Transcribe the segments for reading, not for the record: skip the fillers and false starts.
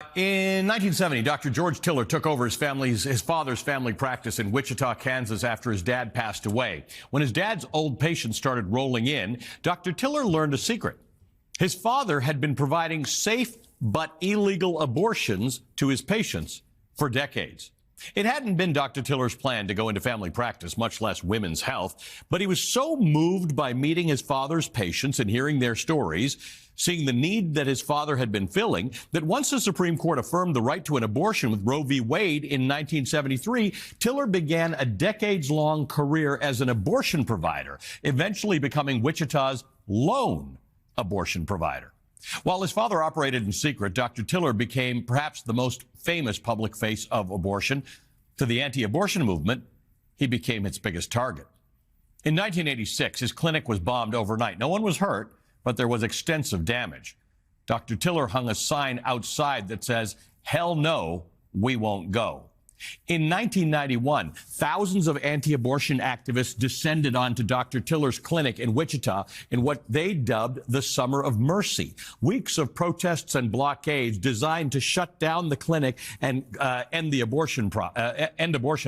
In 1970, Dr. George Tiller took over his father's family practice in Wichita, Kansas after his dad passed away. When his dad's old patients started rolling in, Dr. Tiller learned a secret. His father had been providing safe but illegal abortions to his patients for decades. It hadn't been Dr. Tiller's plan to go into family practice, much less women's health, but he was so moved by meeting his father's patients and hearing their stories, seeing the need that his father had been filling, that once the Supreme Court affirmed the right to an abortion with Roe v. Wade in 1973, Tiller began a decades-long career as an abortion provider, eventually becoming Wichita's lone abortion provider. While his father operated in secret, Dr. Tiller became perhaps the most famous public face of abortion. To the anti-abortion movement, he became its biggest target. In 1986, his clinic was bombed overnight. No one was hurt, but there was extensive damage. Dr. Tiller hung a sign outside that says, "Hell no, we won't go." In 1991, thousands of anti-abortion activists descended onto Dr. Tiller's clinic in Wichita in what they dubbed the Summer of Mercy. Weeks of protests and blockades designed to shut down the clinic and end abortion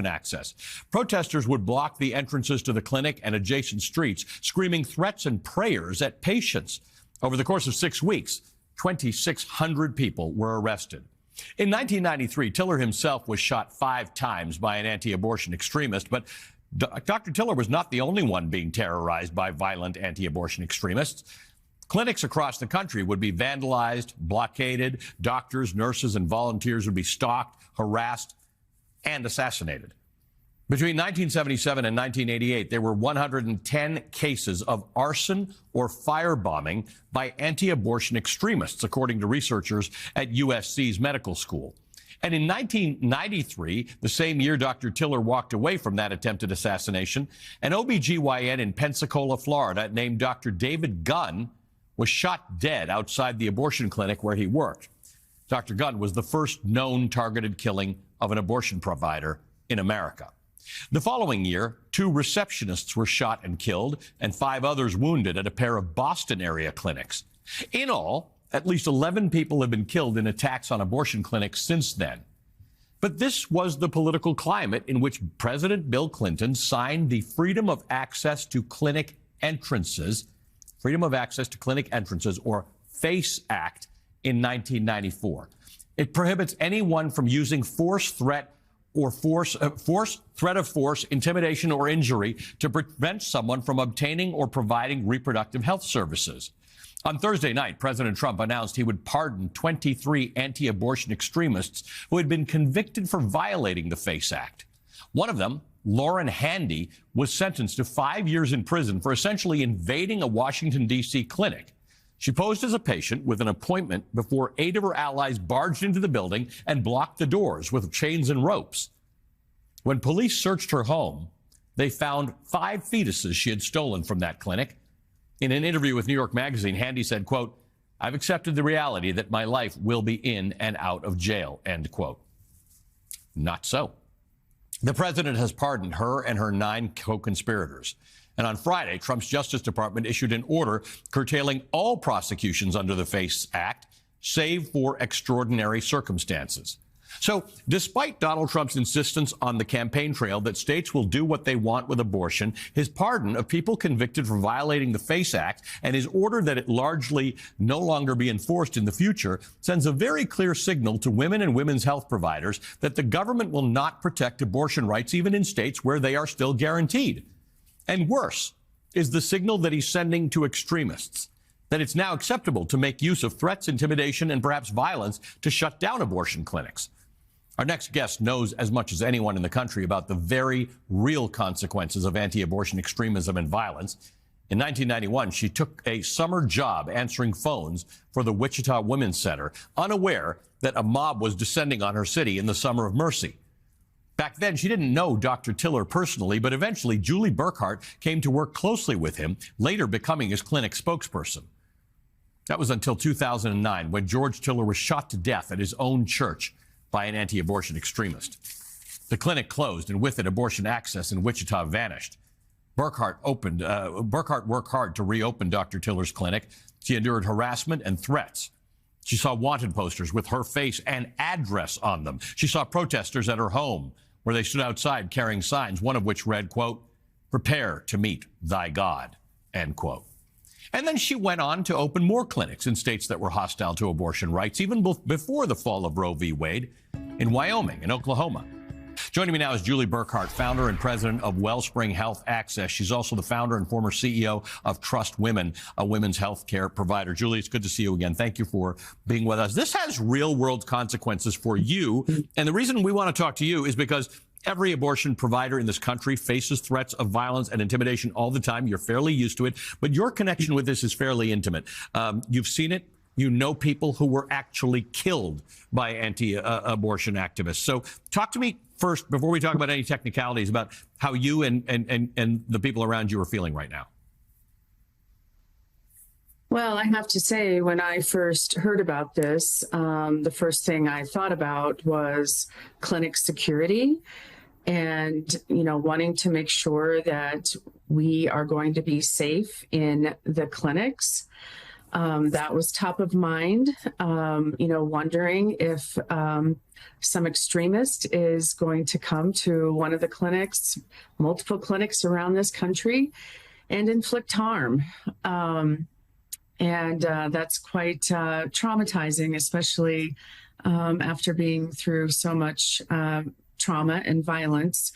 access. Protesters would block the entrances to the clinic and adjacent streets, screaming threats and prayers at patients. Over the course of 6 weeks, 2,600 people were arrested. In 1993, Tiller himself was shot 5 times by an anti-abortion extremist, but Dr. Tiller was not the only one being terrorized by violent anti-abortion extremists. Clinics across the country would be vandalized, blockaded. Doctors, nurses, and volunteers would be stalked, harassed, and assassinated. Between 1977 and 1988, there were 110 cases of arson or firebombing by anti-abortion extremists, according to researchers at USC's medical school. And in 1993, the same year Dr. Tiller walked away from that attempted assassination, an OBGYN in Pensacola, Florida, named Dr. David Gunn was shot dead outside the abortion clinic where he worked. Dr. Gunn was the first known targeted killing of an abortion provider in America. The following year, 2 receptionists were shot and killed, and 5 others wounded at a pair of Boston area clinics. In all, at least 11 people have been killed in attacks on abortion clinics since then. But this was the political climate in which President Bill Clinton signed the Freedom of Access to Clinic Entrances, or FACE Act, in 1994. It prohibits anyone from using force, threat, or threat of force, intimidation, or injury to prevent someone from obtaining or providing reproductive health services. On Thursday night, President Trump announced he would pardon 23 anti-abortion extremists who had been convicted for violating the FACE Act. One of them, Lauren Handy, was sentenced to 5 years in prison for essentially invading a Washington, D.C. clinic. She posed as a patient with an appointment before 8 of her allies barged into the building and blocked the doors with chains and ropes. When police searched her home, they found 5 fetuses she had stolen from that clinic. In an interview with New York Magazine, Handy said, quote, "I've accepted the reality that my life will be in and out of jail," end quote. Not so. The president has pardoned her and her 9 co-conspirators. And on Friday, Trump's Justice Department issued an order curtailing all prosecutions under the FACE Act, save for extraordinary circumstances. So, despite Donald Trump's insistence on the campaign trail that states will do what they want with abortion, his pardon of people convicted for violating the FACE Act and his order that it largely no longer be enforced in the future sends a very clear signal to women and women's health providers that the government will not protect abortion rights even in states where they are still guaranteed. And worse is the signal that he's sending to extremists, that it's now acceptable to make use of threats, intimidation, and perhaps violence to shut down abortion clinics. Our next guest knows as much as anyone in the country about the very real consequences of anti-abortion extremism and violence. In 1991, she took a summer job answering phones for the Wichita Women's Center, unaware that a mob was descending on her city in the Summer of Mercy. Back then, she didn't know Dr. Tiller personally, but eventually Julie Burkhart came to work closely with him, later becoming his clinic spokesperson. That was until 2009, when George Tiller was shot to death at his own church by an anti-abortion extremist. The clinic closed, and with it, abortion access in Wichita vanished. Burkhart worked hard to reopen Dr. Tiller's clinic. She endured harassment and threats. She saw wanted posters with her face and address on them. She saw protesters at her home where they stood outside carrying signs, one of which read, quote, "Prepare to meet thy God," end quote. And then she went on to open more clinics in states that were hostile to abortion rights, even before the fall of Roe v. Wade, in Wyoming and Oklahoma. Joining me now is Julie Burkhart, founder and president of Wellspring Health Access. She's also the founder and former CEO of Trust Women, a women's health care provider. Julie, it's good to see you again. Thank you for being with us. This has real world consequences for you. And the reason we want to talk to you is because every abortion provider in this country faces threats of violence and intimidation all the time. You're fairly used to it, but your connection with this is fairly intimate. You've seen it. You know people who were actually killed by anti-abortion activists. So talk to me first, before we talk about any technicalities, about how you and the people around you are feeling right now. Well, I have to say, when I first heard about this, the first thing I thought about was clinic security and, wanting to make sure that we are going to be safe in the clinics. That was top of mind, wondering if some extremist is going to come to one of the clinics, multiple clinics around this country, and inflict harm. And that's quite traumatizing, especially after being through so much trauma and violence,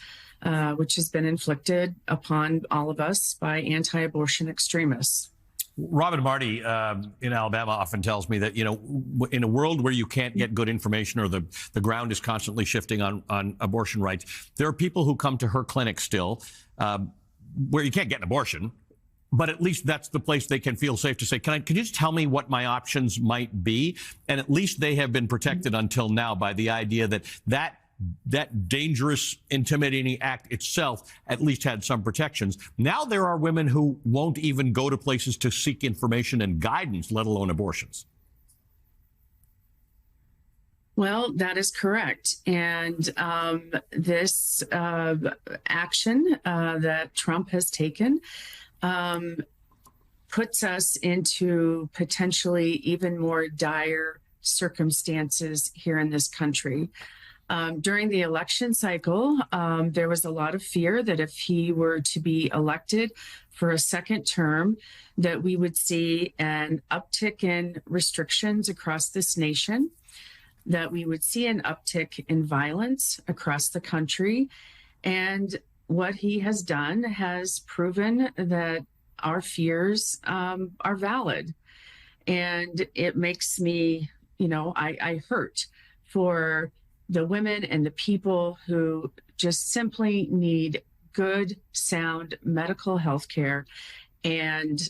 which has been inflicted upon all of us by anti-abortion extremists. Robin Marty in Alabama often tells me that, in a world where you can't get good information or the ground is constantly shifting on abortion rights, there are people who come to her clinic still where you can't get an abortion, but at least that's the place they can feel safe to say, can you just tell me what my options might be? And at least they have been protected until now by the idea that dangerous, intimidating act itself at least had some protections. Now there are women who won't even go to places to seek information and guidance, let alone abortions. Well, that is correct. And this action that Trump has taken puts us into potentially even more dire circumstances here in this country. During the election cycle, there was a lot of fear that if he were to be elected for a second term, that we would see an uptick in restrictions across this nation, that we would see an uptick in violence across the country. And what he has done has proven that our fears are valid. And it makes me, I hurt for the women and the people who just simply need good, sound medical health care, and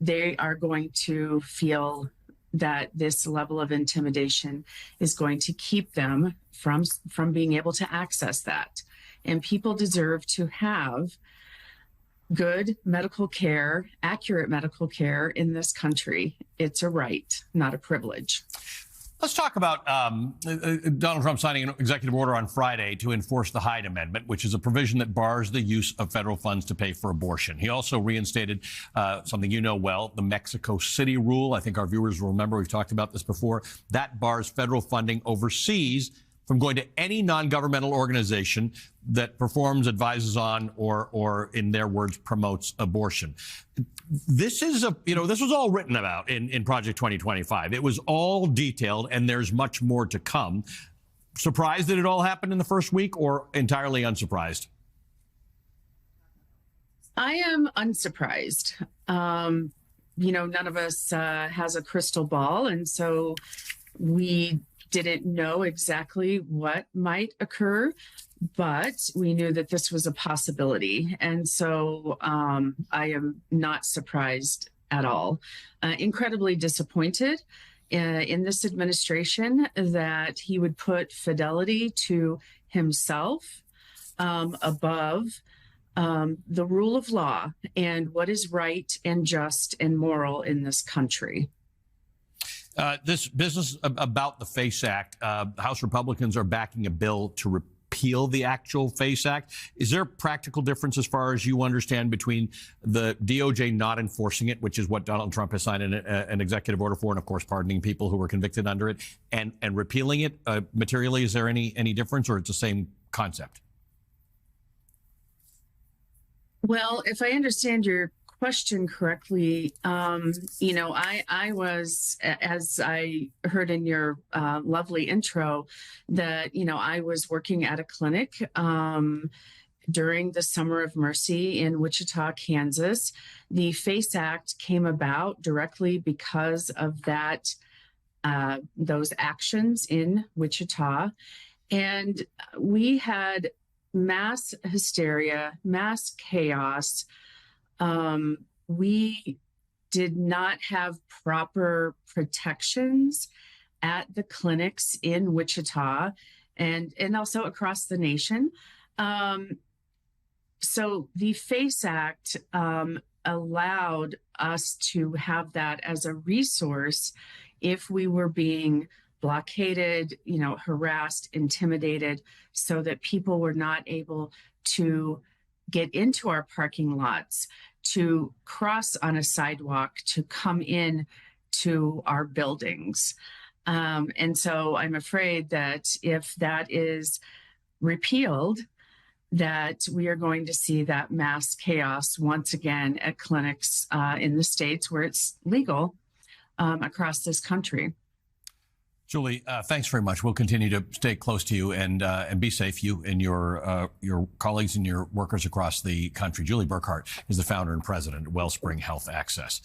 they are going to feel that this level of intimidation is going to keep them from being able to access that. And people deserve to have good medical care, accurate medical care in this country. It's a right, not a privilege. Let's talk about Donald Trump signing an executive order on Friday to enforce the Hyde Amendment, which is a provision that bars the use of federal funds to pay for abortion. He also reinstated something you know well, the Mexico City rule. I think our viewers will remember we've talked about this before. That bars federal funding overseas from going to any non-governmental organization that performs, advises on, or in their words, promotes abortion. This is this was all written about in Project 2025. It was all detailed, and there's much more to come. Surprised that it all happened in the first week, or entirely unsurprised? I am unsurprised. None of us has a crystal ball, and so we didn't know exactly what might occur, but we knew that this was a possibility. And so I am not surprised at all. Incredibly disappointed in this administration that he would put fidelity to himself above the rule of law and what is right and just and moral in this country. This business about the FACE Act, House Republicans are backing a bill to repeal the actual FACE Act. Is there a practical difference as far as you understand between the DOJ not enforcing it, which is what Donald Trump has signed an executive order for, and of course pardoning people who were convicted under it, and repealing it materially? Is there any difference, or it's the same concept? Well, if I understand your question correctly, I was, as I heard in your lovely intro, that, I was working at a clinic during the Summer of Mercy in Wichita, Kansas. The FACE Act came about directly because of those actions in Wichita. And we had mass hysteria, mass chaos. We did not have proper protections at the clinics in Wichita and also across the nation. So the FACE Act allowed us to have that as a resource if we were being blockaded, harassed, intimidated, so that people were not able to get into our parking lots, to cross on a sidewalk, to come in to our buildings. And so I'm afraid that if that is repealed, that we are going to see that mass chaos once again at clinics in the states where it's legal across this country. Julie, thanks very much. We'll continue to stay close to you and be safe, you and your colleagues and your workers across the country. Julie Burkhart is the founder and president of Wellspring Health Access.